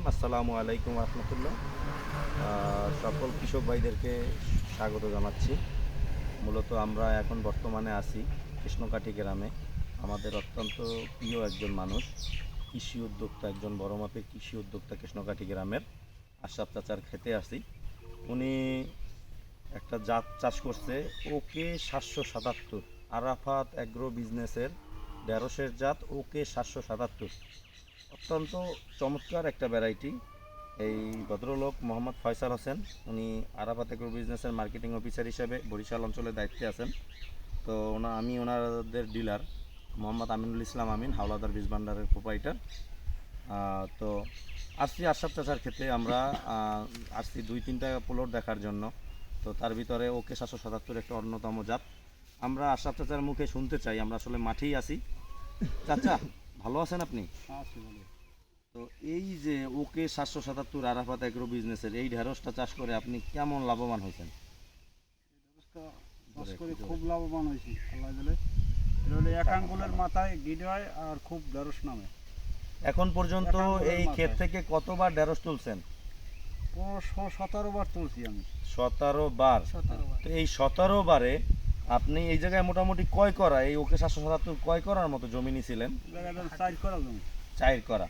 আসসালামু আলাইকুম রহমতুল্লাহ। সকল কৃষক ভাইদেরকে স্বাগত জানাচ্ছি। মূলত আমরা এখন বর্তমানে আছি কৃষ্ণকাঠি গ্রামে। আমাদের অত্যন্ত প্রিয় একজন মানুষ, কৃষি উদ্যোক্তা, একজন বড় মাপের কৃষি উদ্যোক্তা কৃষ্ণকাঠি গ্রামের আশরাফ চাচার খেতে আসি। উনি একটা জাত চাষ করছে, ওকে 777, আরাফাত অ্যাগ্রো বিজনেসের ঢেঁড়সের জাত ওকে 777। অত্যন্ত চমৎকার একটা ভ্যারাইটি। এই ভদ্রলোক মোহাম্মদ ফয়সাল হোসেন, উনি আরাফাত এগ্রো বিজনেসের মার্কেটিং অফিসার হিসেবে বরিশাল অঞ্চলের দায়িত্বে আছেন। তো আমি ওনাদের ডিলার মোহাম্মদ আমিনুল ইসলাম আমিন, হাওলাদার বীজ ভান্ডারের প্রোপাইটার। তো আসছি আশরাফ চাচার ক্ষেত্রে আমরা আসছি 2-3টা প্লট দেখার জন্য। তো তার ভিতরে ওকে 777 একটা অন্যতম জাত। আমরা আশরাফ চাচার মুখে শুনতে চাই, আমরা আসলে মাঠেই আছি। চাচা ভালো আছেন আপনি? তো এই যে ওকে 777 আরাফাত এগ্রো বিজনেসের এই ঢেঁড়সটা চাষ করে আপনি কেমন লাভবান হয়েছেন? খুব লাভবান হয়েছি আল্লাহ দিলে। এটা হলো এক আঙ্গুলের মাথায় গিড হয় আর খুব ঢেঁড়স নামে। এখন পর্যন্ত এই ক্ষেত থেকে কতবার ঢেঁড়স তুলছেন? 17 বার তুলছি আমি। 17 বার। তো এই 17 বারে আপনি এই জায়গায় মোটামুটি কয় করা, এই ওকে 777 কয় করার মতো জমি নিয়েছিলেন? 4 করা জমি। 4 করা।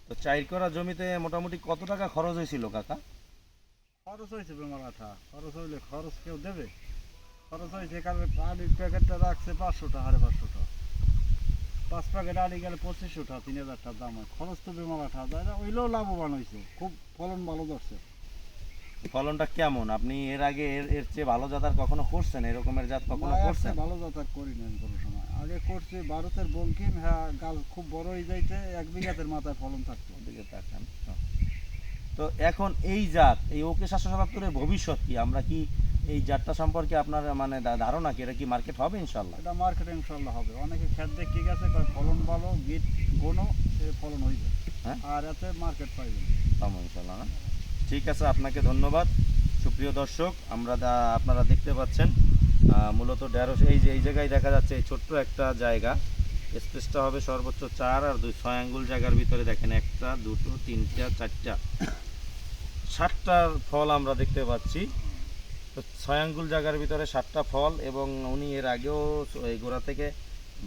তো 4 করা জমিতে মোটামুটি কত টাকা খরচ হয়েছিল কাকা? খরচ হয়েছে বেমারাঠা, খরচ হইলে খরচ কেউ দেবে? খরচ হয়েছে কারণে আলির প্যাকেটটা রাখছে 500 টাকা, 550 টাকা। 5 প্যাকেট আলি গেলে 2500 টাকা, 3000 টাকা দাম হয়। খরচ তো বেমারাঠা যায় না, ওইলেও লাভবান হয়েছে, খুব ফলন ভালো ধরছে। ফলনটা কেমন? আপনি এর আগে এর চেয়ে ভালো জাত আর কখনো করছেন? এরকমের জাত কখনো করছেন? ভালো জাত আর করি না কোনো সময়। আগে করছি ভারতের বঙ্কিম, হ্যাঁ গাল খুব বড় হয়ে যাইতে 1 বিঘাতের মাথায় ফলন থাকতো। ওদিকে তাকান। তো এখন এই জাত, এই ওকে 777 এর ভবিষ্যৎ কি? আমরা কি এই জাতটা সম্পর্কে আপনার মানে ধারণা কি এটা কি মার্কেট হবে ইনশাআল্লাহ? এটা মার্কেট ইনশাআল্লাহ হবে। অনেকে খেত দেখে গেছে, ফলন ভালো, গিট কোনো ফলন হইবে, হ্যাঁ, আর এতে মার্কেট পাইবেন পাবো ইনশাআল্লাহ না? ঠিক আছে, আপনাকে ধন্যবাদ। সুপ্রিয় দর্শক, আপনারা দেখতে পাচ্ছেন মূলত ঢেঁড়স এই জায়গায় দেখা যাচ্ছে, এই ছোট্ট একটা জায়গা, স্পেসটা হবে সর্বোচ্চ 4 আর 2, 6 আঙ্গুল জায়গার ভিতরে দেখেন 1টা 2টো 3টা 4টা 7টা ফল আমরা দেখতে পাচ্ছি। তো 6 আঙ্গুল জায়গার ভিতরে 7টা ফল, এবং উনি এর আগেও এই গোড়া থেকে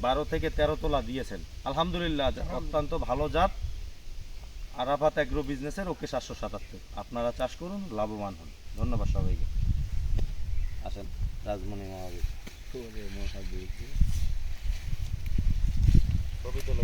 12 থেকে 13 তোলা দিয়েছেন। আলহামদুলিল্লাহ, অত্যন্ত ভালো জাত আরাফাত এগ্রো বিজনেসের ওকে 777। আপনারা চাষ করুন, লাভবান হন। ধন্যবাদ সবাইকে। আসেন রাজমণি মহাবীর ছবি তোলা।